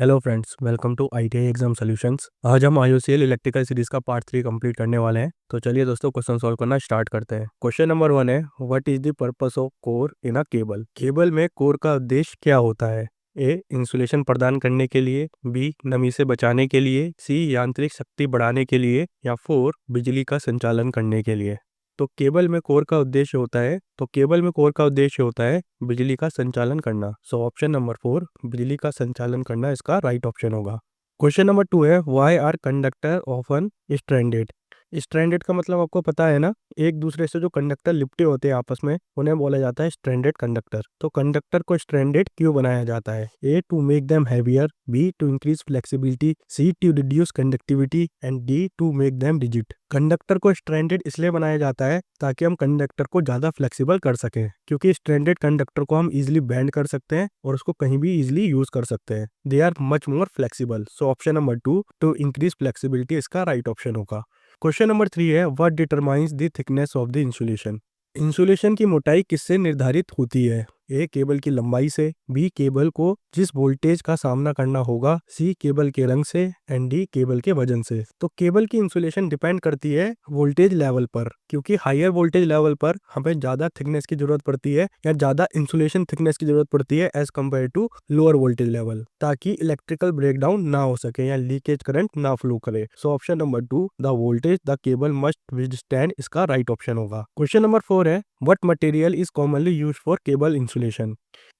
Hello friends, welcome to ITI exam solutions. आज हम IOCL electrical series का part 3 complete करने वाले हैं। तो चलिए दोस्तों, क्वेश्चन सॉल्व करना स्टार्ट करते हैं। क्वेश्चन नंबर 1 है, what is the purpose of core in a cable. Cable में कोर का उद्देश्य क्या होता है। ए, इंसुलेशन प्रदान करने के लिए, बी, नमी से बचाने के लिए, सी, यांत्रिक शक्ति बढ़ाने के लिए, या 4, बिजली का संचालन करने के लिए। तो केबल में कोर का उद्देश्य होता है बिजली का संचालन करना। सो ऑप्शन नंबर 4, बिजली का संचालन करना, इसका राइट ऑप्शन होगा। क्वेश्चन नंबर 2 है, why are conductor often stranded. Stranded का मतलब आपको पता है ना, एक दूसरे से जो कंडक्टर लिपटे होते हैं आपस में, उन्हें बोला जाता है स्ट्रैंडेड कंडक्टर। तो कंडक्टर को स्ट्रैंडेड क्यों बनाया जाता है। A, to make them heavier, B, to increase flexibility, C, to reduce conductivity, and D, to make them rigid. Conductor को स्ट्रैंडेड इसलिए बनाया जाता है ताकि हम कंडक्टर को ज्यादा फ्लेक्सिबल कर सकें, क्योंकि स्ट्रैंडेड कंडक्टर को हम इजिली बेंड कर सकते हैं और उसको कहीं भी इजिली यूज कर सकते हैं। They are much more flexible. So option number 2, to increase flexibility, इसका राइट ऑप्शन होगा। क्वेश्चन नंबर 3 है, what determines the thickness of the insulation. Insulation की मोटाई किससे निर्धारित होती है। ए, केबल की लंबाई से, बी, केबल को जिस वोल्टेज का सामना करना होगा, सी, केबल के रंग से, एंड डी, केबल के वजन से। तो केबल की इंसुलेशन डिपेंड करती है वोल्टेज लेवल पर, क्योंकि हायर वोल्टेज लेवल पर हमें ज्यादा थिकनेस की जरूरत पड़ती है या ज्यादा इंसुलेशन थिकनेस की जरूरत पड़ती है as compare to lower voltage level, ताकि इलेक्ट्रिकल ब्रेकडाउन ना हो सके या लीकेज करंट ना फ्लो करे। So option number 2, the voltage the cable must withstand, इसका राइट ऑप्शन होगा। क्वेश्चन नंबर 4 है, what material is commonly used for cable insulation.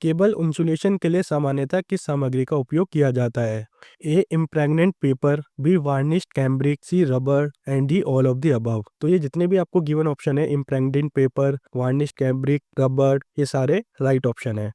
Cable insulation के लिए सामान्यतः किस सामग्री का उपयोग किया जाता है। A, impregnated paper, B, varnished cambric, C, rubber, and D, all of the above. तो ये जितने भी आपको गिवन ऑप्शन है, impregnated paper, varnished cambric, rubber, ये सारे राइट ऑप्शन है।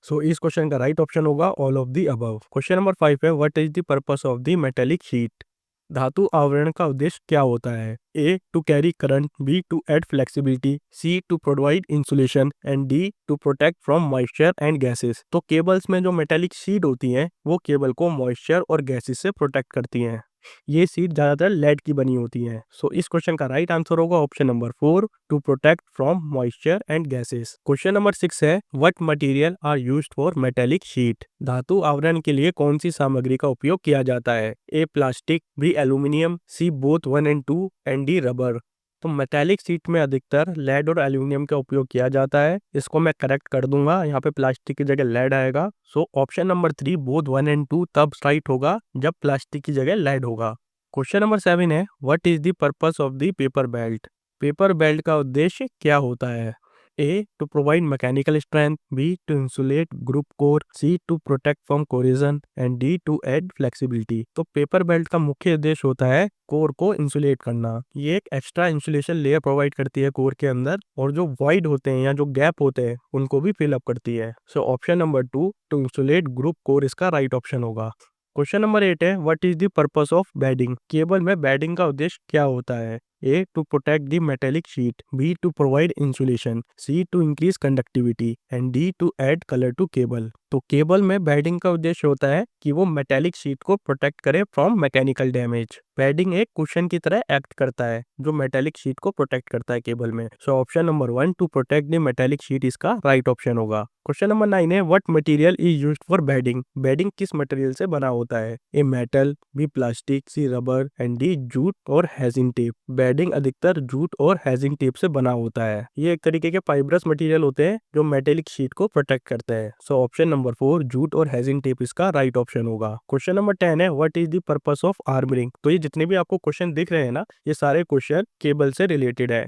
सो इस क्वेश्चन का राइट ऑप्शन होगा all of the above. Question number 5 है, what is the purpose of the metallic sheet. धातु आवरण का उद्देश्य क्या होता है। A, to carry current, B, to add flexibility, C, to provide insulation, and D, to protect from moisture and gases. तो cables में जो मेटेलिक शीट होती हैं, वो केबल को मॉइस्चर और गैसेस से प्रोटेक्ट करती हैं। ये सीट ज्यादातर लेड की बनी होती है। सो इस क्वेश्चन का राइट आंसर होगा option number 4, to protect from moisture and gases. Question number 6 है, what material are used for metallic sheet. धातु आवरण के लिए कौन सी सामग्री का उपयोग किया जाता है। A, plastic, B, aluminium, C, both 1 and 2, and D, rubber. तो मेटेलिक सीट में अधिकतर लेड और एल्यूमिनियम का उपयोग किया जाता है। इसको मैं करेक्ट कर दूंगा, यहाँ पे प्लास्टिक की जगह लेड आएगा। सो ऑप्शन नंबर 3, बोथ 1 and 2 तब राइट होगा जब प्लास्टिक की जगह लेड होगा। क्वेश्चन नंबर 7 है, what is the purpose of the paper belt. Paper belt का उद्देश्य क्या होता है। A, to provide mechanical strength, B, to insulate group core, C, to protect from corrosion, and D, to add flexibility. तो paper belt का मुख्य उद्देश्य होता है कोर को इंसुलेट करना। ये एक एक्स्ट्रा इंसुलेशन लेयर प्रोवाइड करती है कोर के अंदर, और जो वॉइड होते हैं या जो गैप होते हैं उनको भी फिल अप करती है। So option number 2, to insulate group core, इसका राइट ऑप्शन होगा। क्वेश्चन नंबर 8 है, what is the purpose of bedding. Cable में बेडिंग का उद्देश्य क्या होता है। A, to protect the metallic sheet, B, to provide insulation, C, to increase conductivity, and D, to add colour to cable. तो cable में bedding का उद्देश्य होता है कि वो मेटेलिक शीट को प्रोटेक्ट करे फ्रॉम मैकेनिकल डैमेज। बेडिंग एक कुशन की तरह एक्ट करता है जो मेटेलिक शीट को प्रोटेक्ट करता है केबल में। So option number 1, to protect the metallic sheet, इसका राइट ऑप्शन होगा। क्वेश्चन नंबर 9 है, what material is used for bedding. Bedding किस मटेरियल से बना होता है। A, metal, B, plastic, C, rubber, and D, jute और हेजिंग टेप। बेडिंग अधिकतर जूट और हेजिंग टेप से बना होता है। ये एक तरीके के फाइब्रस मटेरियल होते हैं जो मेटेलिक शीट को प्रोटेक्ट करते हैं। सो ऑप्शन नंबर 4, जूट और हेजिंग टेप, इसका राइट ऑप्शन होगा। क्वेश्चन नंबर 10 है, what is the purpose of armouring. तो ये जितने भी आपको क्वेश्चन दिख रहे हैं ना, ये सारे क्वेश्चन केबल से रिलेटेड है।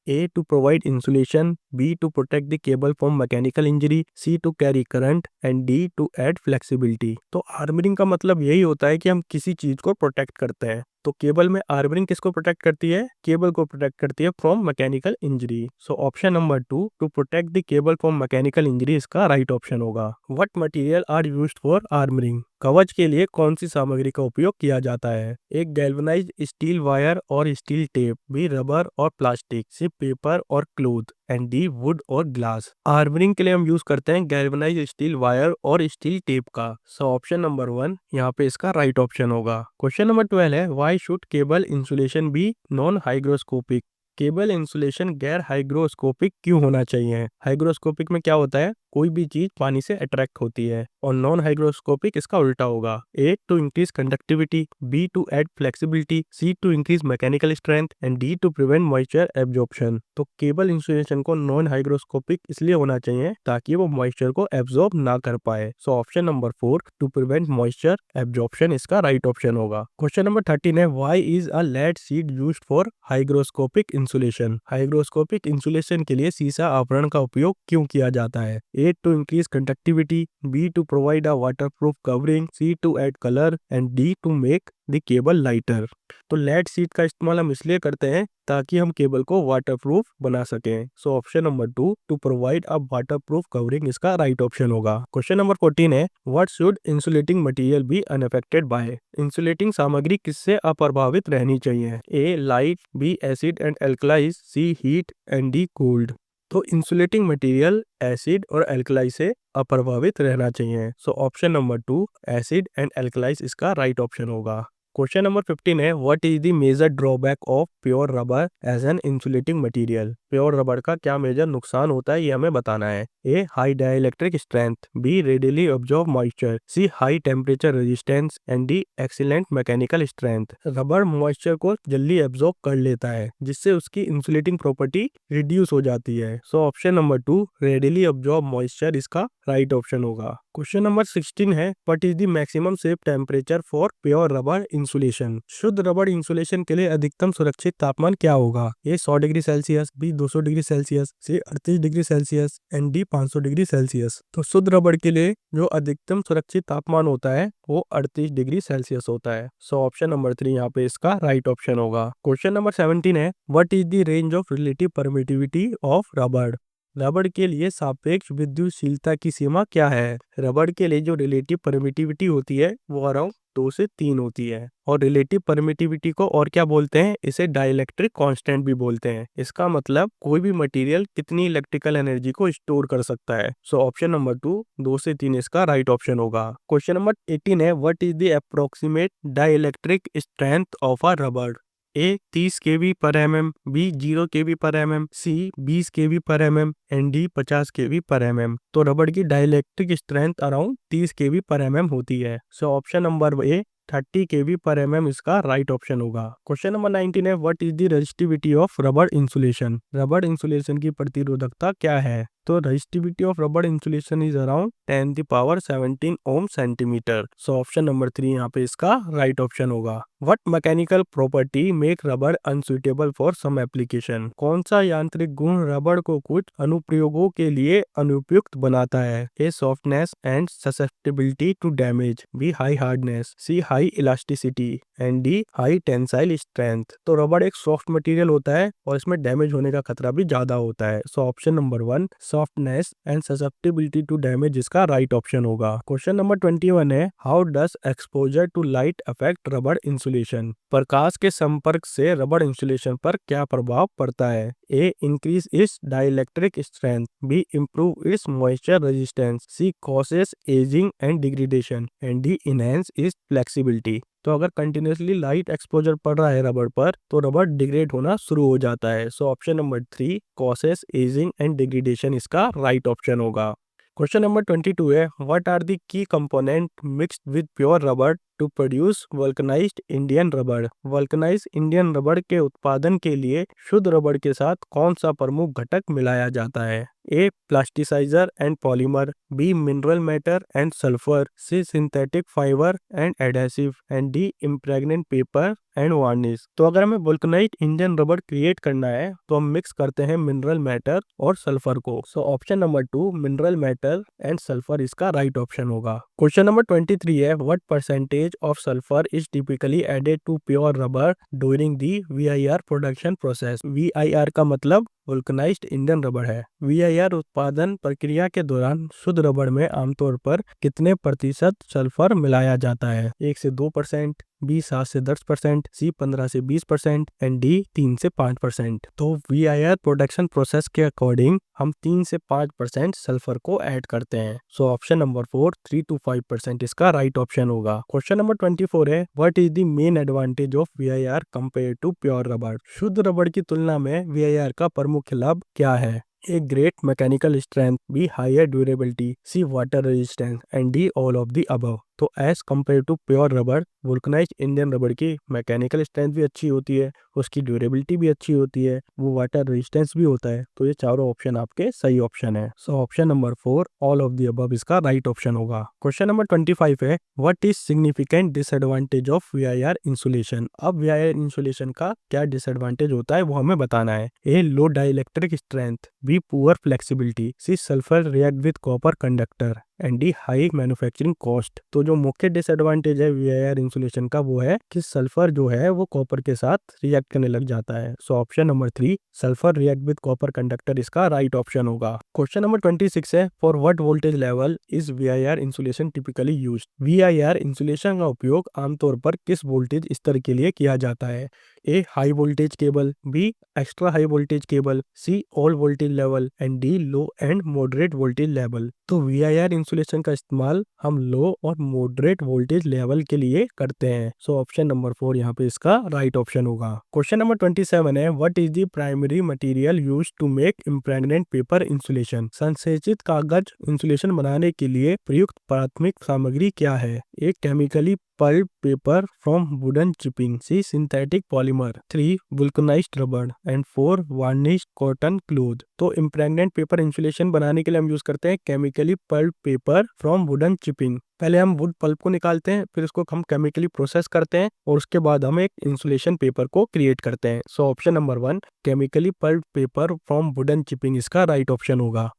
A, to provide insulation, B, to protect the cable from mechanical injury, C, to carry current, and D, to add flexibility। तो आर्मरिंग का मतलब यही होता है कि हम किसी चीज को प्रोटेक्ट करते हैं। तो केबल में आर्मरिंग किसको प्रोटेक्ट करती है, केबल को प्रोटेक्ट करती है from mechanical injury. So option number 2, to protect the cable from mechanical injury, इसका राइट ऑप्शन होगा। What material are used for armouring. कवच के लिए कौन सी सामग्री का उपयोग किया जाता है। एक, गैल्वेनाइज्ड स्टील वायर और स्टील टेप, बी, रबर और प्लास्टिक, सी, पेपर और क्लोथ, एंड डी, वुड और ग्लास। आर्मरिंग के लिए हम यूज करते हैं गैल्वेनाइज्ड स्टील वायर और स्टील टेप का। सो ऑप्शन नंबर 1 यहाँ पे इसका राइट ऑप्शन होगा। क्वेश्चन नंबर 12 है, why should cable insulation be non hygroscopic. Cable insulation गैर हाइग्रोस्कोपिक क्यों होना चाहिए। हाइग्रोस्कोपिक में क्या होता है, कोई भी चीज पानी से अट्रैक्ट होती है और नॉन हाइग्रोस्कोपिक इसका उल्टा होगा। A to increase conductivity, B to add flexibility, C to increase mechanical strength and D to prevent moisture absorption. तो केबल इंसुलेशन को नॉन हाइग्रोस्कोपिक इसलिए होना चाहिए ताकि वो मॉइस्चर को एब्जॉर्ब ना कर पाए। So option number 4 to prevent moisture absorption इसका राइट ऑप्शन होगा। क्वेश्चन नंबर 13 है why is a lead sheet used for hygroscopic insulation. Hygroscopic insulation के लिए सीसा आवरण का उपयोग क्यों किया जाता है? A to increase conductivity, B to provide a waterproof covering, C to add colour and D to make the cable lighter. तो लेड शीट का इस्तेमाल हम इसलिए करते हैं ताकि हम केबल को वाटरप्रूफ बना सकें। So option number 2 to provide a waterproof covering इसका राइट ऑप्शन होगा। क्वेश्चन नंबर 14 है what should insulating material be unaffected by. Insulating सामग्री किससे अप्रभावित रहनी चाहिए? A light, B acid and alkalis, C heat and D cold. तो insulating material acid और एल्कलाई से अप्रभावित रहना चाहिए। So option number 2 acid and alkalis इसका राइट ऑप्शन होगा। क्वेश्चन नंबर 15 है what is the major drawback of pure rubber as an insulating material. Pure rubber का क्या मेजर नुकसान होता है ये हमें बताना है। A high dielectric strength, B readily absorb moisture, C high temperature resistance and D excellent mechanical strength. Rubber moisture को जल्दी एब्जॉर्ब कर लेता है जिससे उसकी इंसुलेटिंग प्रॉपर्टी रिड्यूस हो जाती है। So option number 2 readily absorb moisture इसका राइट ऑप्शन होगा। क्वेश्चन नंबर 16 है what is the maximum safe temperature for pure rubber insulation. शुद्ध रबर इंसुलेशन के लिए अधिकतम सुरक्षित तापमान क्या होगा? A 100 degree Celsius, B 200 degree Celsius, C 38 degree Celsius and D 500 degree Celsius. तो शुद्ध रबर के लिए जो अधिकतम सुरक्षित तापमान होता है वो 38 डिग्री सेल्सियस होता है। सो ऑप्शन नंबर 3 यहाँ पे इसका राइट ऑप्शन होगा। क्वेश्चन नंबर 17 है what is the range of relative permittivity of rubber. Rubber के लिए सापेक्ष विद्युतशीलता की सीमा क्या है? रबर के लिए जो रिलेटिव परमिटिविटी होती है वो अराउंड 2 से 3 होती है। और रिलेटिव परमिटिविटी को और क्या बोलते हैं? इसे डाइलेक्ट्रिक कांस्टेंट भी बोलते हैं। इसका मतलब कोई भी मटेरियल कितनी इलेक्ट्रिकल एनर्जी को स्टोर कर सकता है। सो ऑप्शन नंबर 2 से 3 इसका राइट ऑप्शन होगा। क्वेश्चन नंबर 18 है what is the approximate dielectric strength of a rubber. A 30 kV per mm, B 0 kV per mm, C 20 kV per mm and D 50 kV per mm। तो rubber की dielectric strength around 30 kV per mm होती है। So option number A 30 kV per mm इसका right option होगा। Question number 19 है what is the resistivity of rubber insulation. Rubber insulation की प्रतिरोधकता क्या है? तो resistivity of rubber insulation is around 10⁻17 ohm centimetre. So option number 3 यहाँ पे इसका राइट ऑप्शन होगा। What mechanical property make rubber unsuitable for some application. कौन सा यांत्रिक गुण रबर को कुछ अनुप्रयोगों के लिए अनुपयुक्त बनाता है? A softness and susceptibility to damage, B high hardness, C high elasticity and D high tensile strength. तो रबर एक सॉफ्ट मटेरियल होता है और इसमें डैमेज होने का खतरा भी ज्यादा होता है। So option number 1 softness and susceptibility to damage इसका राइट ऑप्शन होगा। क्वेश्चन नंबर 21 है how does exposure to light affect rubber insulation. प्रकाश के संपर्क से रबर इंसुलेशन पर क्या प्रभाव पड़ता है? A increase its dielectric strength, B improve its moisture resistance, C causes ageing and degradation and D enhance its flexibility. तो अगर कंटिन्यूसली लाइट एक्सपोजर पड़ रहा है रबर पर तो रबर डिग्रेड होना शुरू हो जाता है। So option number 3 causes ageing and degradation इसका राइट ऑप्शन होगा। क्वेश्चन नंबर 22 है what are the key component mixed with pure rubber to produce vulcanised Indian rubber. Vulcanised Indian rubber के उत्पादन के लिए शुद्ध रबर के साथ कौन सा प्रमुख घटक मिलाया जाता है? A plasticiser and polymer, B mineral matter and sulphur, C synthetic fibre and adhesive and D इम्प्रेग्नेंट paper and varnish. तो अगर हमें वल्कनाइज्ड इंडियन रबर क्रिएट करना है तो हम मिक्स करते हैं मिनरल मैटर और सल्फर को। So option number 2 mineral matter and sulphur इसका राइट ऑप्शन होगा। क्वेश्चन नंबर 23 है what percentage of sulphur is typically added to pure rubber during the VIR production process. VIR का मतलब vulcanised Indian rubber है। VIR उत्पादन प्रक्रिया के दौरान शुद्ध रबर में आमतौर पर कितने प्रतिशत सल्फर मिलाया जाता है? 1 से 2%, बी 7 से 10%, सी 15 से 20% एंड डी 3 से 5%। तो VIR प्रोडक्शन प्रोसेस के अकॉर्डिंग हम 3 से 5% सल्फर को ऐड करते हैं। सो ऑप्शन नंबर 4 3 to 5% इसका राइट ऑप्शन होगा। क्वेश्चन नंबर 24 है what is the main advantage of VIR compare to pure rubber. शुद्ध रबर की तुलना में VIR का प्रमुख लाभ क्या है? A great mechanical strength, B higher durability, C water resistance and D all of the above। तो as compare to pure rubber, vulcanised Indian rubber की मैकेनिकल स्ट्रेंथ भी अच्छी होती है, उसकी ड्यूरेबिलिटी भी अच्छी होती है, वो वाटर रेजिस्टेंस भी होता है। तो ये चारों ऑप्शन आपके सही ऑप्शन है। So option number 4 all of the above इसका राइट ऑप्शन होगा। क्वेश्चन नंबर 25 है what is significant disadvantage of VIR insulation. अब VIR इंसुलेशन का क्या डिसएडवांटेज होता है वो हमें बताना है। A low dielectric strength, B poor flexibility, C sulphur react with copper conductor and D high manufacturing cost. तो जो मुख्य डिसएडवांटेज है VIR इंसुलेशन का वो है कि सल्फर जो है वो कॉपर के साथ रिएक्ट करने लग जाता है। So option number 3 sulphur react with copper conductor इसका राइट ऑप्शन होगा। क्वेश्चन नंबर 26 है for what voltage level is VIR insulation typically used. VIR insulation का उपयोग आमतौर पर किस वोल्टेज स्तर के लिए किया जाता है। A high voltage cable, B extra high voltage cable, C all voltage level and D low and moderate voltage level. तो VIR इंसुलेशन का इस्तेमाल हम लो और मॉडरेट वोल्टेज लेवल के लिए करते हैं। सो ऑप्शन नंबर 4 यहाँ पे इसका राइट ऑप्शन होगा। क्वेश्चन नंबर 27 है what is the primary material used to make impregnated paper insulation. संसेचित कागज इंसुलेशन बनाने के लिए प्रयुक्त प्राथमिक सामग्री क्या है। एक chemically pulp paper from wooden chipping, C synthetic polymer, 3 vulcanized rubber and 4 varnished cotton cloth। तो इम्प्रेग्नेंट पेपर इंसुलेशन बनाने के लिए हम यूज करते हैं chemically pulp paper from wooden chipping. पहले हम वुड पल्प को निकालते हैं, फिर उसको हम केमिकली प्रोसेस करते हैं और उसके बाद हम एक इंसुलेशन पेपर को क्रिएट करते हैं। So option number 1 chemically pulp paper from wooden chipping इसका राइट ऑप्शन होगा।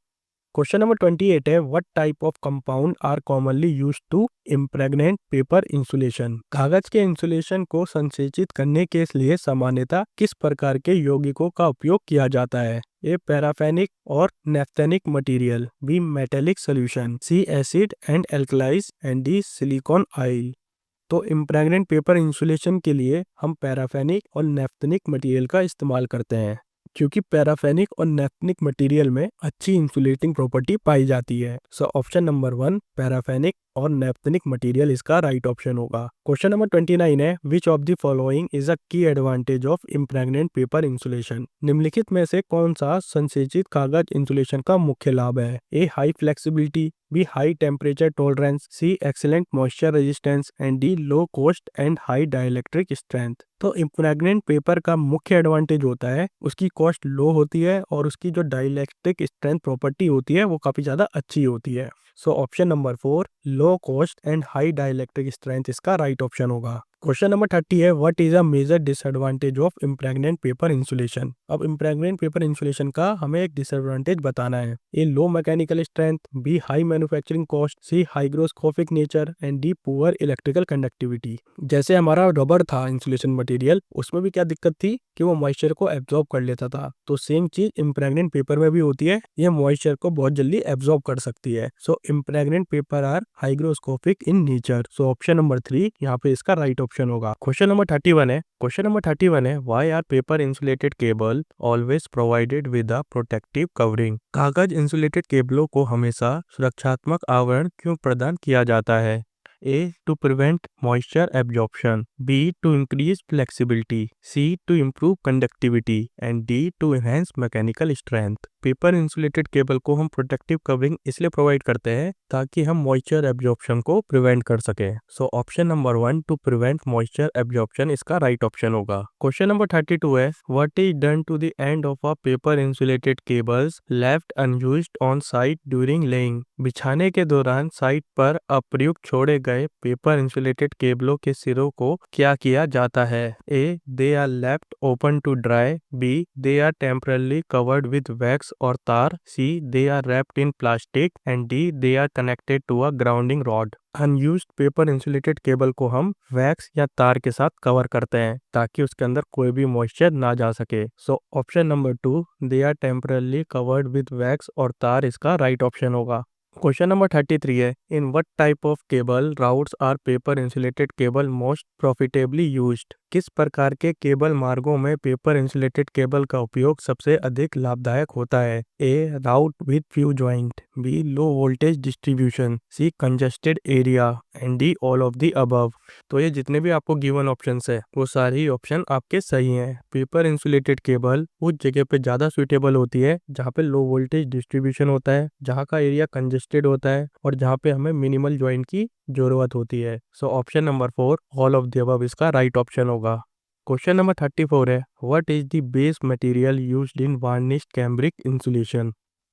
क्वेश्चन नंबर 28 है what type of compound are commonly used to impregnate paper insulation. कागज के इंसुलेशन को संसेचित करने के लिए सामान्यतः किस प्रकार के यौगिकों का उपयोग किया जाता है। ए पैराफेनिक और naphthenic material, B metallic solution, C acid and alkalis and D silicon oil. तो इम्प्रेग्नेंट पेपर इंसुलेशन के लिए हम पैराफेनिक और नेफ्थेनिक मटेरियल का इस्तेमाल करते हैं क्योंकि पैराफेनिक और नेफ्थेनिक मटेरियल में अच्छी इंसुलेटिंग प्रॉपर्टी पाई जाती है। सो ऑप्शन नंबर 1 पैराफेनिक और नेफ्थेनिक मटेरियल इसका राइट ऑप्शन होगा। क्वेश्चन नंबर 29 है which of the following is a की advantage of impregnated paper insulation. निम्नलिखित में से कौन सा संसेचित कागज इंसुलेशन का मुख्य लाभ है। A high flexibility, B high temperature tolerance, C excellent moisture resistance and D low cost and high dielectric strength. तो इम्प्रेग्नेंट पेपर का मुख्य एडवांटेज होता है उसकी कॉस्ट लो होती है और उसकी जो डाइलेक्ट्रिक स्ट्रेंथ प्रॉपर्टी होती है वो काफी ज्यादा अच्छी होती है। So option number 4 low cost and high dielectric strength इसका राइट ऑप्शन होगा। क्वेश्चन नंबर 30 है what is a major disadvantage of impregnated paper insulation. अब इम्प्रेग्नेंट पेपर इंसुलेशन का हमें एक डिसएडवांटेज बताना है। A low mechanical strength, B high manufacturing cost, C hygroscopic nature and D poor electrical conductivity. जैसे हमारा rubber था इंसुलेशन मटेरियल, उसमें भी क्या दिक्कत थी कि वो मॉइस्चर को एब्जॉर्ब कर लेता था। तो सेम चीज इम्प्रेग्नेंट पेपर में भी होती है, ये मॉइस्चर को बहुत जल्दी एब्जॉर्ब कर सकती है। So impregnant paper are hygroscopic in nature. So option number 3 यहाँ पे इसका राइट ऑप्शन होगा। क्वेश्चन नंबर 31 है why are paper insulated cable always provided with a protective covering. कागज इंसुलेटेड केबलों को हमेशा सुरक्षात्मक आवरण क्यों प्रदान किया जाता है। A to prevent moisture absorption, B to increase flexibility, C to improve conductivity and D to enhance mechanical strength। Paper insulated cable को हम प्रोटेक्टिव कवरिंग इसलिए प्रोवाइड करते हैं ताकि हम मॉइस्चर एब्जॉर्प्शन को प्रिवेंट कर सके। So option number 1 to prevent moisture absorption इसका राइट ऑप्शन होगा। क्वेश्चन नंबर 32 है what is done to the end of a paper insulated cables left unused on site during laying. बिछाने के दौरान site पर अप्रयुक्त छोड़े गए पेपर इंसुलेटेड केबलों के सिरों को क्या किया जाता है। A they are left open to dry, B they are temporarily covered with wax or tar, C they are wrapped in plastic and D they are connected to a grounding rod. Unused paper insulated cable को हम wax या तार के साथ cover करते हैं ताकि उसके अंदर कोई भी मॉइस्चर ना जा सके। So option number 2 they are temporarily covered with wax or tar इसका राइट ऑप्शन होगा। क्वेश्चन नंबर 33 है in what type of cable routes are paper insulated cable most profitably used. किस प्रकार के केबल मार्गों में पेपर इंसुलेटेड केबल का उपयोग सबसे अधिक लाभदायक होता है? A route with few joint, B low voltage distribution, C congested area and D all of the above. तो ये जितने भी आपको गिवन ऑप्शंस है वो सारे ही ऑप्शन आपके सही हैं। पेपर इंसुलेटेड केबल उस जगह पे ज़्यादा सुइटेबल होती है जहाँ पे लो वोल्टेज डिस्ट्रीब्यूशन होता है, जहाँ का एरिया कंजेस्टेड होता है और जहाँ पे हमें मिनिमल जॉइंट की जरूरत होती है। So option number 4 all of the above इसका राइट ऑप्शन होगा। क्वेश्चन नंबर 34 है, what is the base material used in varnish cambric insulation?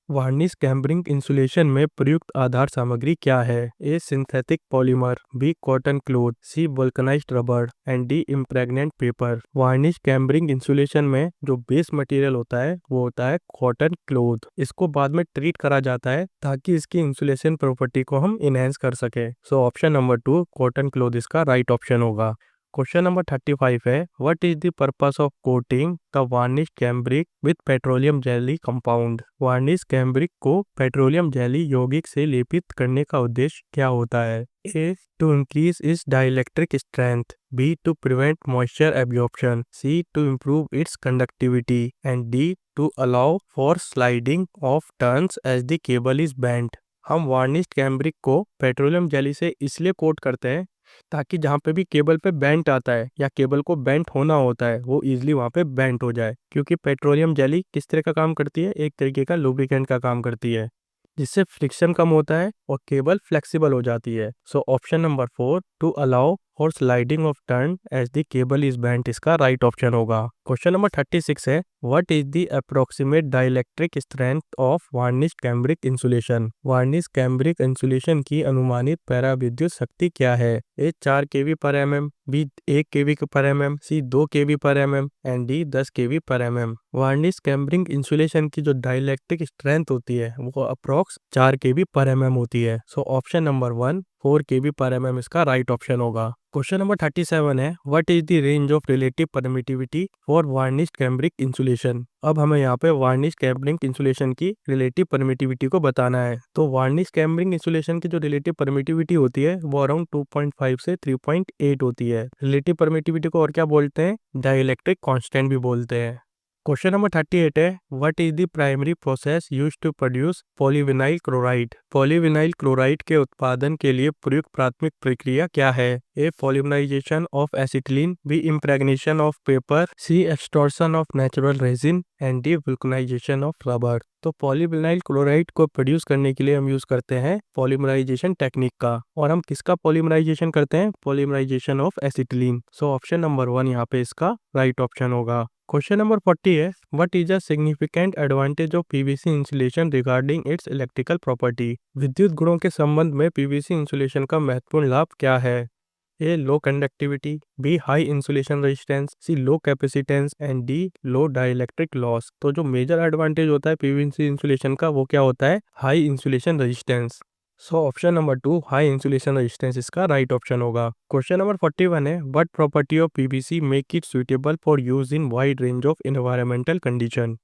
Varnish cambric insulation में प्रयुक्त आधार सामग्री क्या है? A synthetic polymer, B cotton cloth, C vulcanized rubber and D इम्प्रेग्नेंट paper. Varnish cambric insulation में जो बेस मटेरियल होता है वो होता है कॉटन क्लोथ। इसको बाद में ट्रीट करा जाता है ताकि इसकी इंसुलेशन प्रॉपर्टी को हम इनहेंस कर सके। So option number 2 cotton cloth इसका राइट ऑप्शन होगा। क्वेश्चन नंबर 35 है, what is the purpose of coating the varnish cambric with petroleum jelly compound? Varnish cambric को पेट्रोलियम जेली यौगिक से लेपित करने का उद्देश्य क्या होता है? A to increase its dielectric strength, B to prevent moisture absorption, C to improve its conductivity and D to allow for sliding of turns as the cable is bent. हम वार्निश कैम्ब्रिक को petroleum jelly से इसलिए coat करते हैं ताकि जहाँ पे भी केबल पे बेंट आता है या केबल को बेंट होना होता है वो इजीली वहाँ पे बेंट हो जाए, क्योंकि पेट्रोलियम जेली किस तरह का काम करती है? एक तरीके का लुब्रिकेंट का काम करती है जिससे फ्रिक्शन कम होता है और केबल फ्लेक्सिबल हो जाती है। So option number 4 to allow for sliding of turn as the cable is bent इसका राइट ऑप्शन होगा। क्वेश्चन नंबर 36 है, what is the approximate dielectric strength of varnish cambric insulation? Varnish cambric insulation की अनुमानित पराविद्युत शक्ति क्या है? A 4 kV per mm, B 1 kV per mm, C 2 kV per mm and D 10 kV per mm। Varnish cambric insulation की जो dielectric strength होती है वो अप्रोक्स 4 kV पर mm होती है। So option number 1 4 kV per mm इसका right option होगा। Question number 37 है, what is the range of relative permittivity for varnish cambric insulation? अब हमें यहाँ पे वार्निश कैम्ब्रिक इंसुलेशन की रिलेटिव परमिटिविटी को बताना है। तो वार्निश कैम्ब्रिक इंसुलेशन की जो रिलेटिव परमिटिविटी होती है वो अराउंड 2.5 से 3.8 होती है। रिलेटिव परमिटिविटी को और क्या बोलते हैं? डाइलेक्ट्रिक कांस्टेंट भी बोलते हैं। क्वेश्चन नंबर 38 है, what is the primary process used to produce polyvinyl chloride? Polyvinyl chloride के उत्पादन के लिए प्रयुक्त प्राथमिक प्रक्रिया क्या है? A polymerization of acetylene, B impregnation of paper, C extrusion of natural resin and D vulcanization of rubber. तो पॉलीविनाइल क्लोराइड को प्रोड्यूस करने के लिए हम यूज करते हैं पॉलीमराइजेशन टेक्निक का। और हम किसका पॉलीमराइजेशन करते हैं? Polymerisation of acetylene. So option number 1 यहाँ पे इसका राइट ऑप्शन होगा। क्वेश्चन नंबर 40 है, what is a significant advantage of PVC insulation regarding its electrical property? विद्युत गुणों के संबंध में पीवीसी इंसुलेशन का महत्वपूर्ण लाभ क्या है? A low conductivity, B high insulation resistance, C low capacitance and D low dielectric loss. तो जो मेजर एडवांटेज होता है पीवीसी इंसुलेशन का वो क्या होता है? High insulation resistance. So option number 2 high insulation resistance इसका राइट ऑप्शन होगा। क्वेश्चन नंबर 41 है, what property of PVC make it suitable for use in wide range of environmental condition?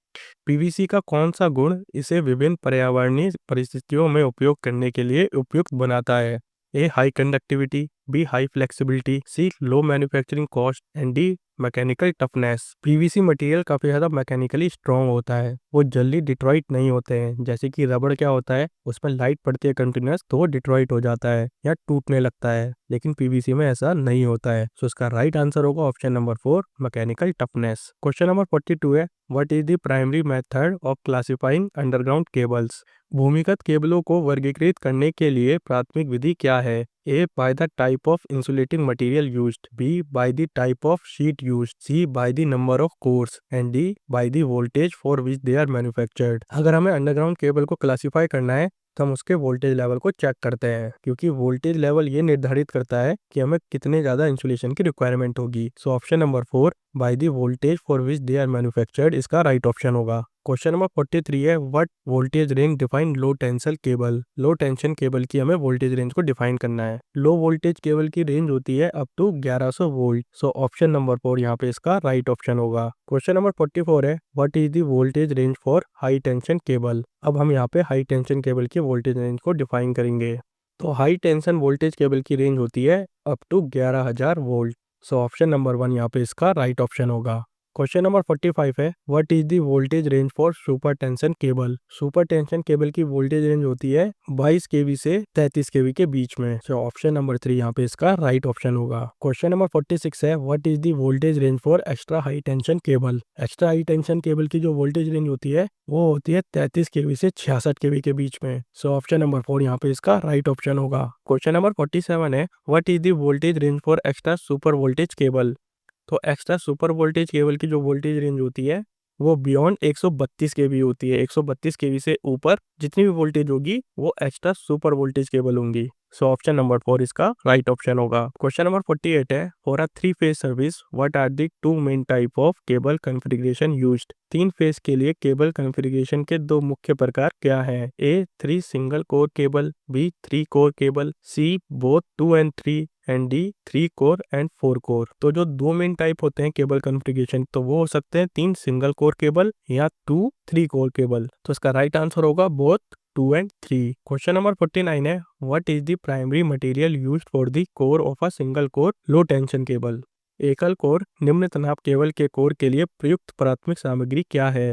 PVC का कौन सा गुण इसे विभिन्न पर्यावरणीय परिस्थितियों में उपयोग करने के लिए उपयुक्त बनाता है? A high conductivity, B high flexibility, C low manufacturing cost and D mechanical toughness. PVC material काफ़ी ज़्यादा मैकेनिकली स्ट्रॉन्ग होता है, वो जल्दी डिट्रॉइट नहीं होते हैं। जैसे कि रबड़ क्या होता है, उसमें लाइट पड़ती है कंटिन्यूस तो वो डिट्रॉइट हो जाता है या टूटने लगता है, लेकिन पीवीसी में ऐसा नहीं होता है। सो इसका राइट आंसर होगा option number 4 mechanical toughness. Question number 42 है, what is the primary method of classifying underground cables? भूमिगत केबलों को वर्गीकृत करने के लिए प्राथमिक विधि क्या है? A by the type of insulating material used, B by the type of sheet used, C by the number of cores and D by the voltage for which they are manufactured. अगर हमें underground cable को classify करना है तो हम उसके voltage level को check करते हैं, क्योंकि वोल्टेज लेवल ये निर्धारित करता है कि हमें कितने ज्यादा इंसुलेशन की रिक्वायरमेंट होगी। So option number 4 by the voltage for which they are manufactured इसका राइट ऑप्शन होगा। क्वेश्चन नंबर 43 है, what voltage range define low tension cable? Low tension cable की हमें वोल्टेज रेंज को डिफाइन करना है। लो वोल्टेज केबल की range होती है up to 1100 volt. So option number 4 यहाँ पे इसका राइट ऑप्शन होगा। क्वेश्चन नंबर 44 है, what is the voltage range for high tension cable? अब हम यहाँ पे हाई टेंशन केबल की वोल्टेज रेंज को डिफाइन करेंगे। तो हाई टेंशन वोल्टेज केबल की रेंज होती है up to 11000 volt. So option number 1 यहाँ पे इसका राइट ऑप्शन होगा। क्वेश्चन नंबर 45 है, what is the voltage range for super tension cable. Super tension cable की वोल्टेज रेंज होती है 22 केवी से 33 केवी के बीच में। सो ऑप्शन नंबर 3 यहाँ पे इसका राइट ऑप्शन होगा। क्वेश्चन नंबर 46 है, what is the voltage range for extra high tension cable. Extra high tension cable की जो वोल्टेज रेंज होती है वो होती है 33 केवी से 66 केवी के बीच में। सो ऑप्शन नंबर 4 यहाँ पे इसका राइट ऑप्शन होगा। क्वेश्चन नंबर 47 है, what is the voltage range for extra super voltage cable. तो एक्स्ट्रा सुपर वोल्टेज केबल की जो वोल्टेज रेंज होती है वो बियॉन्ड 132 केवी होती है। 132 केवी से ऊपर जितनी भी वोल्टेज होगी वो एक्स्ट्रा सुपर वोल्टेज केबल होंगी। सो ऑप्शन नंबर 4 इसका राइट ऑप्शन होगा। क्वेश्चन नंबर 48 है, for a 3 phase service what are the 2 main type of cable configuration used. 3 phase के लिए केबल कॉन्फ़िगरेशन के 2 मुख्य प्रकार क्या है। A 3 single core cable, B 3 core cable, C both 2 and 3 and D 3 core and 4 core. तो जो 2 main type होते हैं केबल कॉन्फ़िगरेशन, तो वो हो सकते हैं 3 सिंगल कोर केबल या 2 3 कोर केबल। तो इसका राइट आंसर होगा बोथ 2 एंड 3। क्वेश्चन नंबर 49 है, what is the primary material used for the core of a single core low tension cable. एकल कोर निम्न तनाव केबल के कोर के लिए प्रयुक्त प्राथमिक सामग्री क्या है।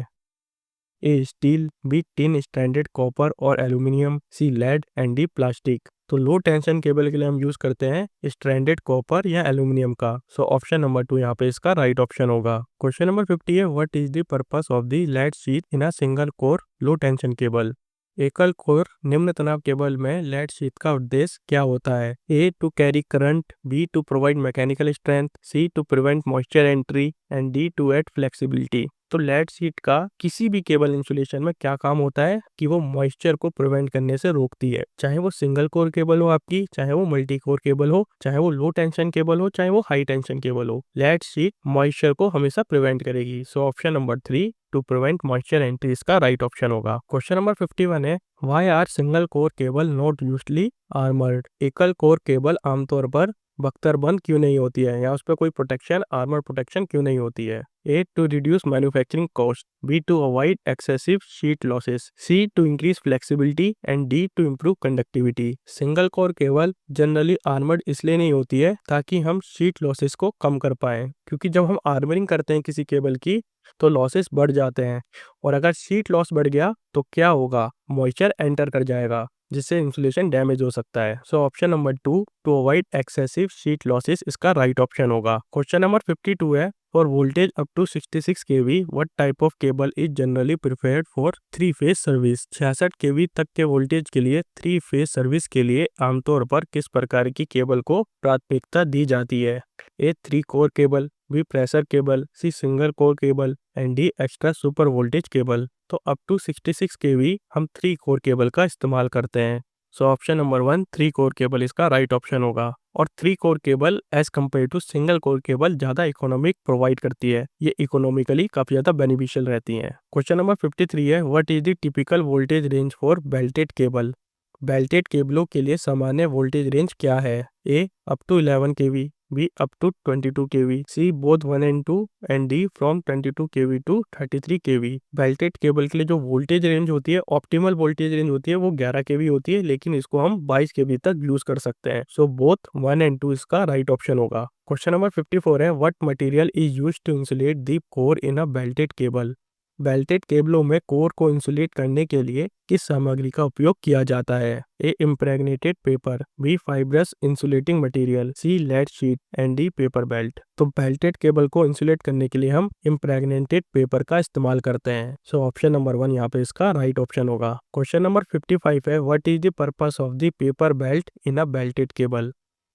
A steel, B tin stranded copper or aluminium, C lead and D plastic. तो लो टेंशन केबल के लिए हम यूज करते हैं स्ट्रैंडेड कॉपर या एल्यूमिनियम का। सो ऑप्शन नंबर 2 यहाँ पे इसका राइट ऑप्शन होगा। क्वेश्चन नंबर 50 है, what is the purpose of the lead sheath in a single core low tension cable. एकल कोर निम्न तनाव केबल में लेड शीट का उद्देश्य क्या होता है। A to carry current, B to provide mechanical strength, C to prevent moisture entry and D to add flexibility. तो लेड शीट का किसी भी केबल इंसुलेशन में क्या काम होता है कि वो मॉइस्चर को प्रिवेंट करने से रोकती है। चाहे वो सिंगल कोर केबल हो आपकी, चाहे वो मल्टी कोर केबल हो, चाहे वो लो टेंशन केबल हो, चाहे वो हाई टेंशन केबल हो, लेड शीट मॉइस्चर को हमेशा प्रिवेंट करेगी। So option number 3 to prevent moisture entry इसका राइट ऑप्शन होगा। क्वेश्चन नंबर 51 है, why are single core cable not usually armoured. एकल कोर केबल आमतौर पर बख्तरबंद क्यों नहीं होती है या उस पर कोई प्रोटेक्शन आर्मर प्रोटेक्शन क्यों नहीं होती है। A to reduce manufacturing cost, B to avoid excessive sheet losses, C to increase flexibility and D to improve conductivity. Single core cable generally armoured इसलिए नहीं होती है ताकि हम शीट लॉसेस को कम कर पाए, क्योंकि जब हम आर्मरिंग करते हैं किसी केबल की तो लॉसेस बढ़ जाते हैं, और अगर शीट लॉस बढ़ गया तो क्या होगा, मॉइस्चर एंटर कर जाएगा जिससे इंसुलेशन डैमेज हो सकता है। So option number 2 to avoid excessive sheet losses इसका राइट ऑप्शन होगा। क्वेश्चन नंबर 52 है, for voltage up to 66 kV what type of cable is generally preferred for 3 phase service. 66 kV तक के वोल्टेज के लिए 3 फेज सर्विस के लिए आमतौर पर किस प्रकार की केबल को प्राथमिकता दी जाती है। A 3 core cable, B pressure cable, C single core cable and D extra super voltage cable. तो अप टू 66 केवी हम 3 कोर केबल का इस्तेमाल करते हैं। So option number 1 3 core cable इसका राइट ऑप्शन होगा। और 3 core cable as compare to single core cable ज़्यादा इकोनॉमिक प्रोवाइड करती है, ये इकोनॉमिकली काफ़ी ज़्यादा बेनिफिशियल रहती हैं। क्वेश्चन नंबर 53 है, what is the typical voltage range for belted cable. Belted केबलों के लिए सामान्य वोल्टेज रेंज क्या है। A up to 11 kV, B up to 22 kV, C both 1 and 2 and D from 22 kV to 33 kV. Belted cable के लिए जो voltage range होती है, ऑप्टिमल वोल्टेज रेंज होती है वो 11 केवी होती है, लेकिन इसको हम 22 केवी तक यूज कर सकते हैं। सो बोथ 1 एंड 2 इसका राइट ऑप्शन होगा। क्वेश्चन नंबर 54 है, what material is used to insulate the core in a belted cable. Belted केबलों में कोर को इंसुलेट करने के लिए किस सामग्री का उपयोग किया जाता है। A impregnated paper, B fibrous insulating material, C lead sheet and D paper belt. तो बेल्टेड केबल को इंसुलेट करने के लिए हम इम्प्रेग्नेटेड पेपर का इस्तेमाल करते हैं। सो ऑप्शन नंबर 1 यहाँ पे इसका राइट ऑप्शन होगा। क्वेश्चन नंबर 55 है, what is the purpose of the paper belt in a belted cable.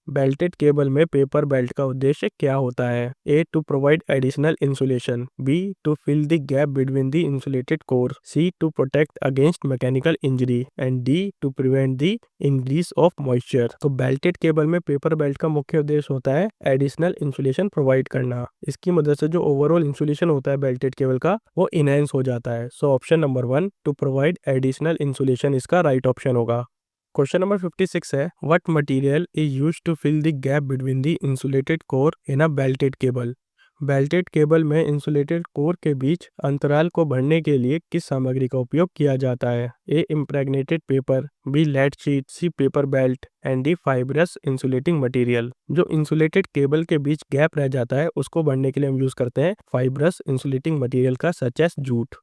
Belted cable में पेपर बेल्ट का उद्देश्य क्या होता है। A to provide additional insulation, B to fill the gap between the insulated core, C to protect against mechanical injury and D to prevent the increase of moisture. तो belted cable में paper belt का मुख्य उद्देश्य होता है additional insulation provide करना। इसकी मदद से जो ओवरऑल इंसुलेशन होता है बेल्टेड केबल का वो इनहेंस हो जाता है। So option number 1 to provide additional insulation इसका राइट ऑप्शन होगा। क्वेश्चन नंबर 56 है, what material is used to fill the gap between the insulated core in a belted cable. Belted cable में insulated core के बीच अंतराल को भरने के लिए किस सामग्री का उपयोग किया जाता है? A impregnated paper, B lead sheet, C paper belt and D fibrous insulating material. जो इंसुलेटेड केबल के बीच गैप रह जाता है उसको भरने के लिए हम यूज करते हैं फाइब्रस इंसुलेटिंग मटेरियल का, such as jute.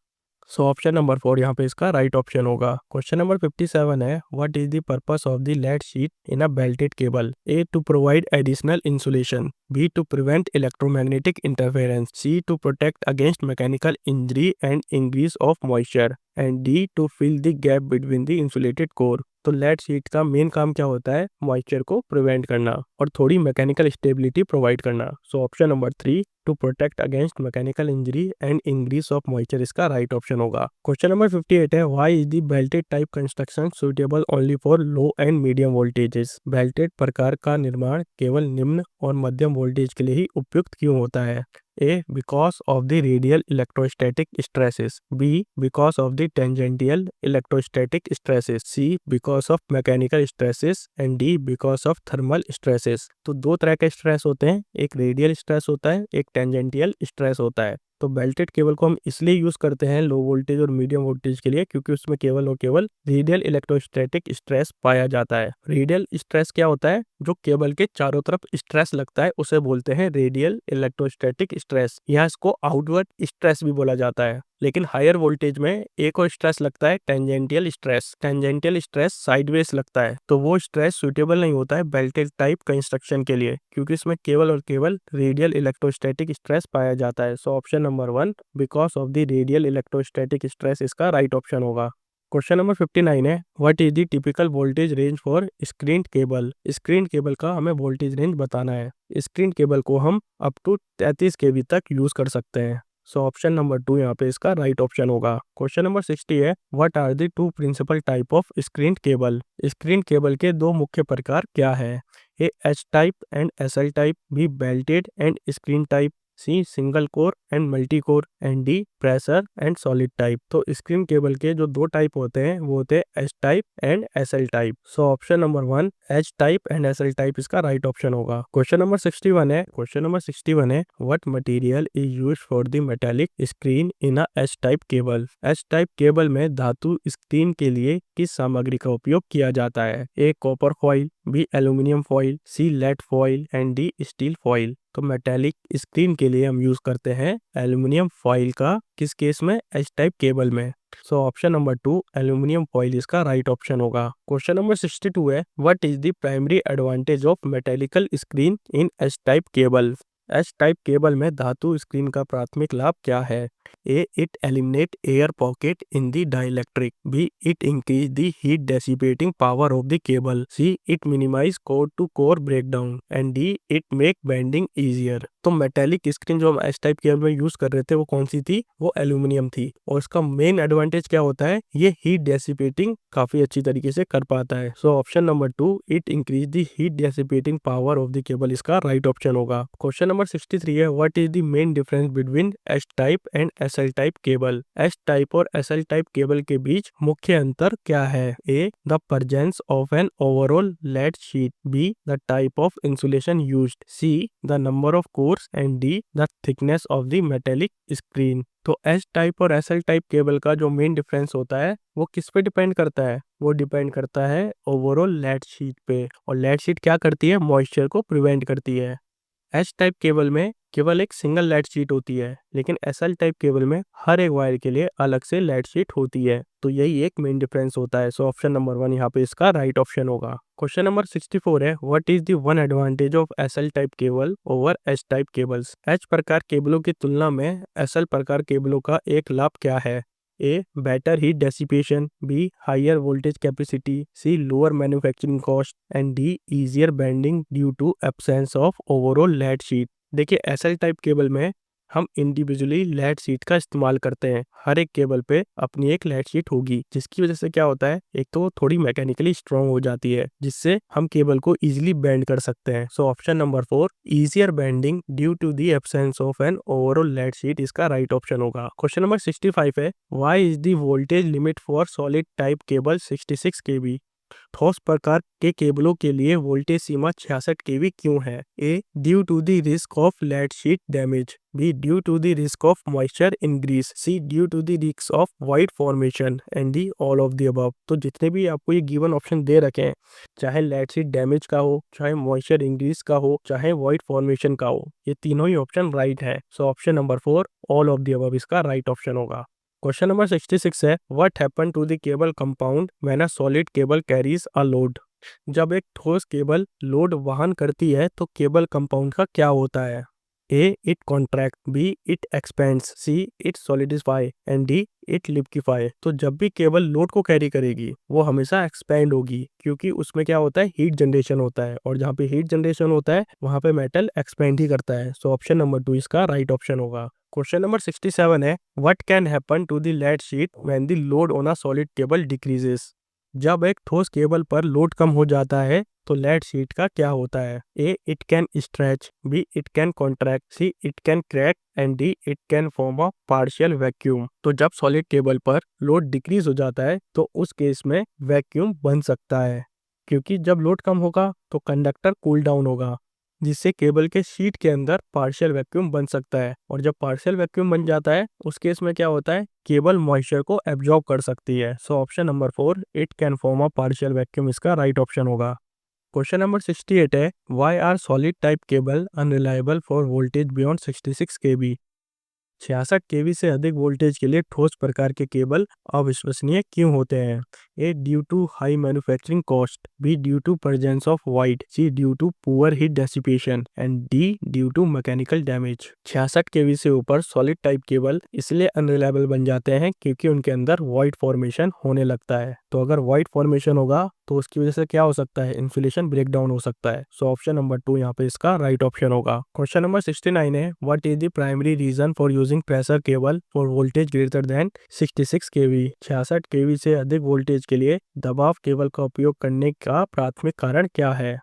So option number 4 यहाँ पे इसका राइट ऑप्शन होगा। क्वेश्चन नंबर 57 है, what is the purpose of the lead sheath in a belted cable? A to provide additional insulation, B to prevent electromagnetic interference, C to protect against mechanical injury and increase of moisture and D to fill the gap between the insulated core. तो lead sheet का main काम क्या होता है? Moisture को prevent करना और थोड़ी मैकेनिकल स्टेबिलिटी प्रोवाइड करना। So option number 3 to protect against mechanical injury and increase of moisture इसका राइट ऑप्शन होगा। क्वेश्चन नंबर 58 है, why is the belted type construction suitable only for low and medium voltages? Belted प्रकार का निर्माण केवल निम्न और मध्यम वोल्टेज के लिए ही उपयुक्त क्यों होता है? A. Because of the radial electrostatic stresses. B. Because of the tangential electrostatic stresses. C. Because of mechanical stresses. And D. Because of thermal stresses. तो दो तरह के स्ट्रेस होते हैं, एक रेडियल स्ट्रेस होता है, एक टेंजेंटियल स्ट्रेस होता है। तो बेल्टेड केबल को हम इसलिए यूज करते हैं लो वोल्टेज और मीडियम वोल्टेज के लिए क्योंकि उसमें केवल और केवल रेडियल इलेक्ट्रोस्टैटिक स्ट्रेस पाया जाता है। रेडियल स्ट्रेस क्या होता है? जो केबल के चारों तरफ स्ट्रेस लगता है उसे बोलते हैं रेडियल इलेक्ट्रोस्टैटिक स्ट्रेस। यहाँ इसको आउटवर्ड स्ट्रेस भी बोला जाता है। लेकिन हायर वोल्टेज में एक और स्ट्रेस लगता है tangential stress. Tangential stress sideways लगता है, तो वो स्ट्रेस सुटेबल नहीं होता है बेल्टेड टाइप कंस्ट्रक्शन के लिए क्योंकि इसमें केवल और केवल रेडियल इलेक्ट्रोस्टैटिक स्ट्रेस पाया जाता है। So option number 1 because of the radial electrostatic stress इसका राइट ऑप्शन होगा। क्वेश्चन नंबर 59 है, what is the typical voltage range for screen cable? Screen cable का हमें वोल्टेज रेंज बताना है। स्क्रीन केबल को हम अप टू 33 केवी तक यूज कर सकते हैं। सो ऑप्शन नंबर 2 यहाँ पे इसका राइट ऑप्शन होगा। क्वेश्चन नंबर 60 है, what are the two principal type of screen cable? Screen cable के दो मुख्य प्रकार क्या है? A H type and S L type, B belted and screen type, C single core and multi core and D pressure and solid type. तो screen cable के जो दो टाइप होते हैं वो होते हैं H type and S L type. So option number 1 H type and S L type इसका राइट ऑप्शन होगा। क्वेश्चन नंबर 61 है, what material is used for the metallic screen in a H type cable? H type cable में धातु screen के लिए किस सामग्री का उपयोग किया जाता है? A copper foil, B aluminium foil, C lead foil and D steel foil. तो मेटालिक स्क्रीन के लिए हम यूज करते हैं एल्यूमिनियम फॉइल का, किस केस में? एच टाइप केबल में। So option number 2 aluminium foil इसका राइट ऑप्शन होगा। क्वेश्चन नंबर 62 है, what is the primary advantage of metallical screen in H type cable? H type cable में धातु स्क्रीन का प्राथमिक लाभ क्या है? A it eliminate air pocket in the dielectric, B it increase the heat dissipating power of the cable, C it minimize core to core breakdown and D it make bending easier. तो metallic screen जो हम H type cable में use कर रहे थे वो कौन सी थी? वो एल्यूमिनियम थी। और इसका मेन एडवांटेज क्या होता है? ये हीट डेसिपेटिंग काफी अच्छी तरीके से कर पाता है। So option number 2 it increase the heat dissipating power of the cable इसका राइट ऑप्शन होगा। क्वेश्चन नंबर 63 है, what is the main difference between H type and S L type cable? H type और S L type cable के बीच मुख्य अंतर क्या है? A the presence of an overall lead sheet, B the type of insulation used, C the number of cores and D the thickness of the metallic screen. तो H type और S L type cable का जो main difference होता है वो किस पे depend करता है? वो डिपेंड करता है ओवरऑल लेड शीट पे। और लेड शीट क्या करती है? मॉइस्चर को प्रिवेंट करती है। एच टाइप केबल में केवल एक सिंगल लेड शीट होती है, लेकिन एस एल टाइप केबल में हर एक वायर के लिए अलग से लेड शीट होती है। तो यही एक मेन डिफरेंस होता है। सो ऑप्शन नंबर 1 यहाँ पे इसका राइट ऑप्शन होगा। क्वेश्चन नंबर 64 है, what is the one advantage of S L type cable over H type cables? H प्रकार केबलों की तुलना में एस एल प्रकार केबलों का एक लाभ क्या है? A better heat dissipation, B higher voltage capacity, C lower manufacturing cost and D easier bending due to absence of overall lead sheath. देखिए एसएल टाइप केबल में हम इंडिविजुअली लेड शीट का इस्तेमाल करते हैं। हर एक केबल पे अपनी एक लेड शीट होगी, जिसकी वजह से क्या होता है, एक तो वो थोड़ी मैकेनिकली स्ट्रांग हो जाती है, जिससे हम केबल को इजीली बेंड कर सकते हैं। So option number 4 easier bending due to the absence of an overall lead sheath इसका राइट ऑप्शन होगा। क्वेश्चन नंबर 65 है, why is the voltage limit for solid type cable 66 kV? ठोस प्रकार के केबलों के लिए वोल्टेज सीमा 66 केवी क्यों है? A due to the risk of lead sheet damage, B due to the risk of moisture in grease, C due to the risk of void formation and D all of the above. तो जितने भी आपको ये given option दे रखे हैं, चाहे lead sheet damage का हो, चाहे मॉइस्चर इंक्रीज का हो, चाहे वाइड फॉर्मेशन का हो, ये तीनों ही ऑप्शन राइट है। So option number 4 all of the above इसका राइट ऑप्शन होगा। क्वेश्चन नंबर 66 है what happen to the cable compound when a solid cable carries a load. जब एक ठोस केबल लोड वहन करती है तो केबल कंपाउंड का क्या होता है? A it contract, B it expands, C it solidify and D it liquefy. तो जब भी केबल लोड को कैरी करेगी वो हमेशा एक्सपेंड होगी, क्योंकि उसमें क्या होता है, हीट जनरेशन होता है, और जहाँ पे हीट जनरेशन होता है वहां पे मेटल एक्सपेंड ही करता है। सो ऑप्शन नंबर 2 इसका राइट ऑप्शन होगा। क्वेश्चन नंबर 67 है what can happen to the lead sheath when the load on a solid cable decreases. जब एक ठोस केबल पर लोड कम हो जाता है तो लेड शीट का क्या होता है? A it can stretch, B it can contract, C it can crack and D it can form a partial vacuum. तो जब सॉलिड केबल पर लोड डिक्रीज हो जाता है तो उस केस में वैक्यूम बन सकता है, क्योंकि जब लोड कम होगा तो कंडक्टर कूल डाउन होगा, जिससे केबल के शीट के अंदर पार्शियल वैक्यूम बन सकता है। और जब पार्शियल वैक्यूम बन जाता है उस केस में क्या होता है, केबल मॉइस्चर को एब्जॉर्ब कर सकती है। So option number 4 it can form a partial vacuum इसका राइट ऑप्शन होगा। क्वेश्चन नंबर 68 है why are solid type cable unreliable for voltage beyond 66 KV. 66 केवी से अधिक वोल्टेज के लिए ठोस प्रकार के केबल अविश्वसनीय क्यों होते हैं? A due to high manufacturing cost, B due to presence of void, C due to poor heat dissipation and D due to mechanical damage. 66 केवी से ऊपर सॉलिड टाइप केबल इसलिए अनरिलायबल बन जाते हैं क्योंकि उनके अंदर वाइट फॉर्मेशन होने लगता है। तो अगर वाइट फॉर्मेशन होगा तो उसकी वजह से क्या हो सकता है, इंसुलेशन ब्रेक डाउन हो सकता है। सो ऑप्शन नंबर 2 यहाँ पे इसका राइट ऑप्शन होगा। क्वेश्चन नंबर 69 है what is the primary reason for using pressure cable for voltage greater than 66 KV. 66 केवी से अधिक वोल्टेज के लिए दबाव केबल का उपयोग करने का प्राथमिक कारण क्या है?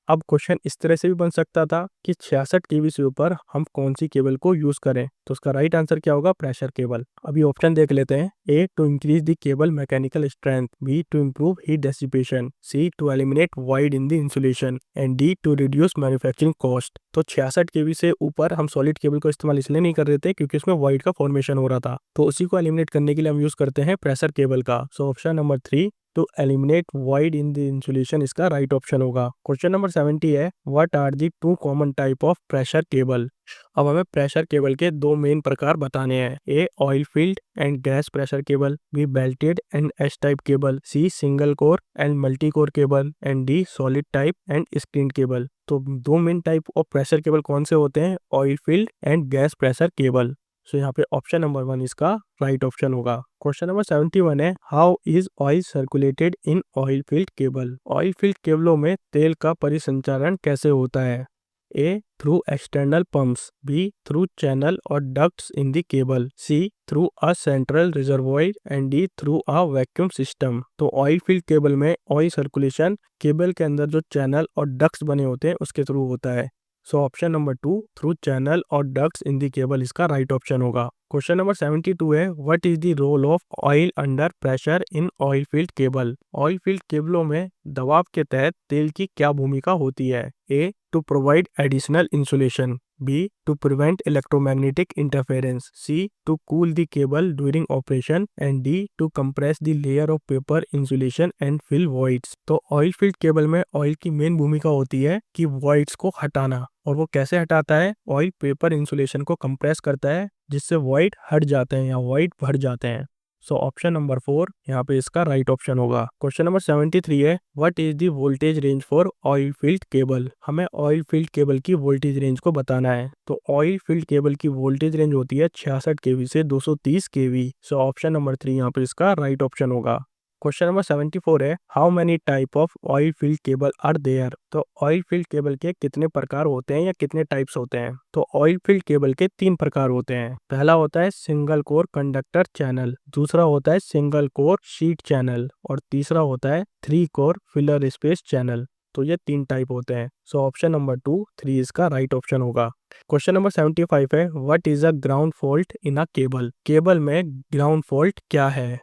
अब क्वेश्चन इस तरह से भी बन सकता था कि 66 केवी से ऊपर हम कौन सी केबल को यूज करें, तो उसका राइट आंसर क्या होगा, प्रेशर केबल। अभी ऑप्शन देख लेते हैं। A to increase the cable mechanical strength, B to improve heat dissipation, C to eliminate void in the insulation and D to reduce manufacturing cost. तो 66 केवी से ऊपर हम सॉलिड केबल को इस्तेमाल इसलिए नहीं कर रहे थे क्योंकि उसमें वाइड का फॉर्मेशन हो रहा था, तो उसी को एलिमिनेट करने के लिए हम यूज करते हैं प्रेशर केबल का। So option number 3 to eliminate void in the insulation इसका राइट ऑप्शन होगा। क्वेश्चन नंबर 70 है what are the two common type of pressure cable. अब हमें प्रेशर केबल के दो मेन प्रकार बताने हैं। A oil filled and gas pressure cable, B belted and S type cable, C single core and multi core cable and D solid type and screen cable. तो दो main type of pressure cable कौन से होते हैं, oil filled and gas pressure cable. So यहाँ पे option number 1 इसका right option होगा। क्वेश्चन नंबर 71 है how is oil circulated in oil field cable. Oil filled केबलों में तेल का परिसंचारण कैसे होता है? A through external pumps, B through channel or ducts in the cable, C through a central reservoir and D through a vacuum system. तो oil field cable में ऑयल सर्कुलेशन केबल के अंदर जो चैनल और डक्ट्स बने होते हैं उसके through होता है। So option number 2 through channel or ducts in the cable इसका राइट ऑप्शन होगा। क्वेश्चन नंबर 72 है what is the role of oil under pressure in oil field cable. Oil filled केबलों में दबाव के तहत तेल की क्या भूमिका होती है? A to provide additional insulation, B to prevent electromagnetic interference, C to cool the cable during operation and D to compress the layer of paper insulation and fill voids. तो ऑयल फील्ड केबल में oil की main भूमिका होती है कि voids को हटाना, और वो कैसे हटाता है, ऑयल पेपर इंसुलेशन को कंप्रेस करता है जिससे वॉइड हट जाते हैं या वॉइड भर जाते हैं। सो ऑप्शन नंबर 4 यहाँ पे इसका राइट ऑप्शन होगा। क्वेश्चन नंबर 73 है what is the voltage range for oil field cable. हमें ऑयल फील्ड केबल की वोल्टेज रेंज को बताना है। तो ऑयल फील्ड केबल की वोल्टेज रेंज होती है 66 केवी से 230 केवी। सो ऑप्शन नंबर 3 यहाँ पे इसका राइट ऑप्शन होगा। क्वेश्चन नंबर 74 है how many type of oil field cable are there. तो ऑयल फील्ड केबल के कितने प्रकार होते हैं या कितने टाइप्स होते हैं? तो ऑयल फील्ड केबल के 3 प्रकार होते हैं। पहला होता है सिंगल कोर कंडक्टर चैनल, दूसरा होता है सिंगल कोर शीट चैनल और तीसरा होता है 3 कोर फिलर स्पेस चैनल। तो ये 3 टाइप होते हैं। सो ऑप्शन नंबर 2 3 इसका राइट ऑप्शन होगा। क्वेश्चन नंबर 75 है what is a ground fault in a cable. Cable में ग्राउंड फॉल्ट क्या है?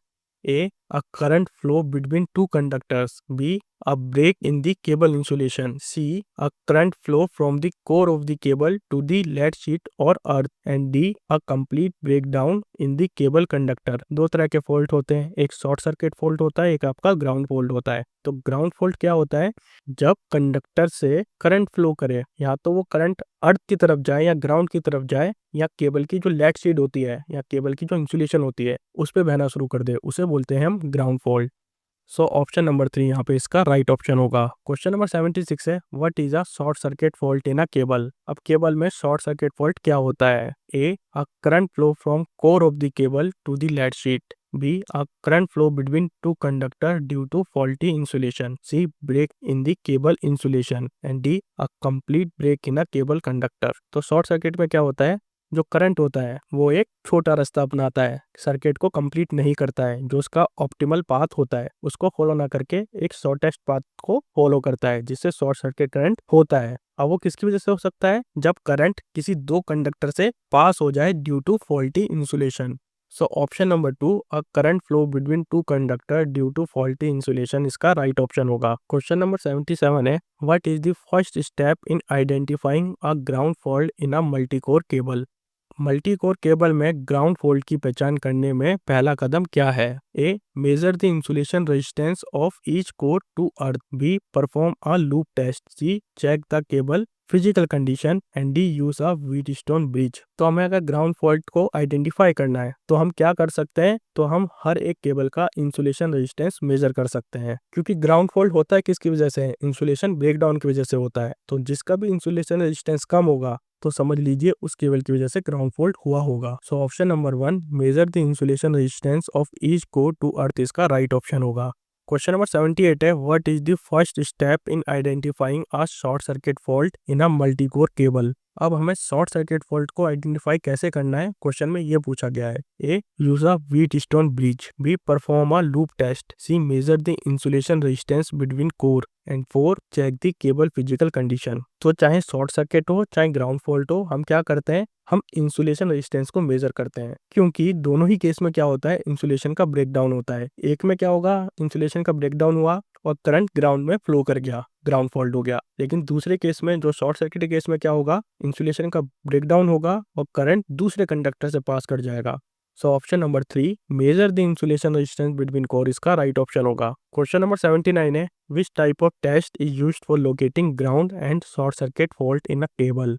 ए a current flow between two conductors. B, a break in the cable insulation. C, a current flow from the core of the cable to the lead sheet or earth. And D, a complete breakdown in the cable conductor. दो तरह के fault होते हैं, एक short circuit fault होता है, एक आपका ग्राउंड फॉल्ट होता है। तो ग्राउंड फॉल्ट क्या होता है? जब कंडक्टर से करंट फ्लो करे, या तो वो करंट अर्थ की तरफ जाए या ग्राउंड की तरफ जाए, या केबल की जो लेड शीट होती है या केबल की जो इंसुलेशन होती है उस पे बहना शुरू कर दे, उसे बोलते हैं हम ground fault. So option number 3 यहाँ पे इसका राइट ऑप्शन होगा। क्वेश्चन नंबर 76 है, what is a short circuit fault in a cable. अब केबल में शॉर्ट सर्किट फॉल्ट क्या होता है? A, a current flow from core of the cable to the lead sheath. B, a current flow between two conductors due to faulty insulation. C, break in the cable insulation. And D, a complete break in a cable conductor. तो short circuit में क्या होता है? जो current होता है वो एक छोटा रास्ता अपनाता है, सर्किट को कंप्लीट नहीं करता है, जो उसका ऑप्टिमल पाथ होता है उसको फॉलो ना करके एक शॉर्टेस्ट पाथ को फॉलो करता है, जिससे शॉर्ट सर्किट करंट होता है। अब वो किसकी वजह से हो सकता है? जब करंट किसी दो कंडक्टर से पास हो जाए due to faulty insulation. So option number 2, a current flow between two conductor due to faulty insulation, इसका राइट ऑप्शन होगा। क्वेश्चन नंबर 77 है, what is the first step in identifying a ground fault in a multicore cable. Multicore cable में ground fault की पहचान करने में पहला कदम क्या है? A, measure the insulation resistance of each core to earth. B, perform a loop test. C, check the cable physical condition. And D, use a Wheatstone bridge. तो हमें अगर ग्राउंड फॉल्ट को आइडेंटिफाई करना है तो हम क्या कर सकते हैं? तो हम हर एक केबल का इंसुलेशन रेजिस्टेंस मेजर कर सकते हैं, क्योंकि ग्राउंड फॉल्ट होता है किसकी वजह से? इंसुलेशन ब्रेकडाउन की वजह से होता है। तो जिसका भी इंसुलेशन रेजिस्टेंस कम होगा तो समझ लीजिए उस केबल की वजह से ग्राउंड फॉल्ट हुआ होगा। So option number 1, measure the insulation resistance of each core to earth, इसका राइट ऑप्शन होगा। क्वेश्चन नंबर 78 है, what is the first step in identifying a short circuit fault in a multicore cable. अब हमें short circuit fault को identify कैसे करना है, question में ये पूछा गया है। A, use a Wheatstone bridge. B, perform a loop test. C, measure the insulation resistance between core. And 4, check the cable physical condition. तो चाहे शॉर्ट सर्किट हो चाहे ग्राउंड फॉल्ट हो, हम क्या करते हैं? हम इंसुलेशन रेजिस्टेंस को मेजर करते हैं, क्योंकि दोनों ही केस में क्या होता है? इंसुलेशन का ब्रेकडाउन होता है। एक में क्या होगा? इंसुलेशन का ब्रेकडाउन हुआ और करंट ग्राउंड में फ्लो कर गया, ग्राउंड फॉल्ट हो गया। लेकिन दूसरे केस में, जो शॉर्ट सर्किट केस में, क्या होगा? इंसुलेशन का ब्रेकडाउन होगा और करंट दूसरे कंडक्टर से पास कर जाएगा। So option number 3, measure the insulation resistance between core, इसका राइट ऑप्शन होगा। क्वेश्चन नंबर 79 है, which type of test is used for locating ground and short circuit fault in a cable.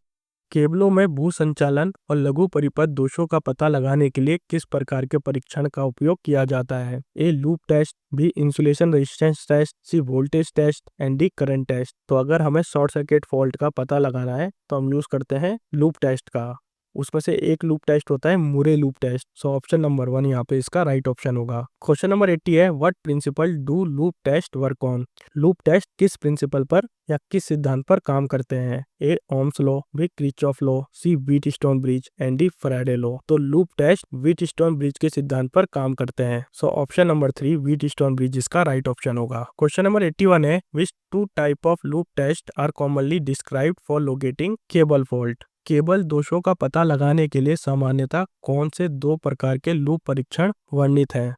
केबलों में भू संचालन और लघु परिपथ दोषों का पता लगाने के लिए किस प्रकार के परीक्षण का उपयोग किया जाता है? A, loop test. B, insulation resistance test. C, voltage test. And D, current test. तो अगर हमें शॉर्ट सर्किट फॉल्ट का पता लगाना है तो हम यूज करते हैं लूप टेस्ट का। उसमें से एक लूप टेस्ट होता है Murray loop test. So option number 1 यहाँ पे इसका राइट ऑप्शन होगा। क्वेश्चन नंबर 80 है, what principle do loop test work on. Loop test किस प्रिंसिपल पर या किस सिद्धांत पर काम करते हैं? A, Ohm's law. B, Kirchhoff law. C, Wheatstone bridge. And D, Faraday law. तो लूप टेस्ट व्हीटस्टोन ब्रिज के सिद्धांत पर काम करते हैं। So option number 3, Wheatstone bridge, इसका राइट ऑप्शन होगा। क्वेश्चन नंबर 81 है, which two type of loop test are commonly described for locating cable fault. Cable दोषों का पता लगाने के लिए सामान्यतः कौन से दो प्रकार के लूप परीक्षण वर्णित हैं?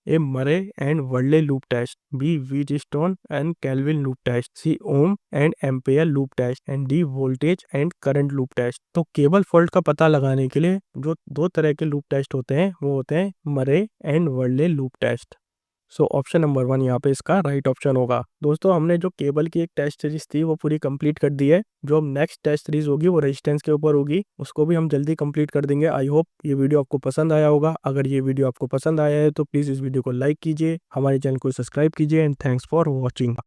A, Murray and Varley loop test. B, Wheatstone and Kelvin loop test. C, ohm and ampere loop test. And D, voltage and current loop test. तो केबल फॉल्ट का पता लगाने के लिए जो दो तरह के लूप टेस्ट होते हैं वो होते हैं Murray and Varley loop test. So option number 1 यहाँ पे इसका राइट ऑप्शन होगा। दोस्तों, हमने जो केबल की एक टेस्ट सीरीज थी वो पूरी कंप्लीट कर दी है। जो अब नेक्स्ट टेस्ट सीरीज होगी वो रेजिस्टेंस के ऊपर होगी, उसको भी हम जल्दी कंप्लीट कर देंगे। आई होप ये वीडियो आपको पसंद आया होगा। अगर ये वीडियो आपको पसंद आया है तो प्लीज़ इस वीडियो को लाइक कीजिए, हमारे चैनल को सब्सक्राइब कीजिए एंड थैंक्स फॉर वॉचिंग।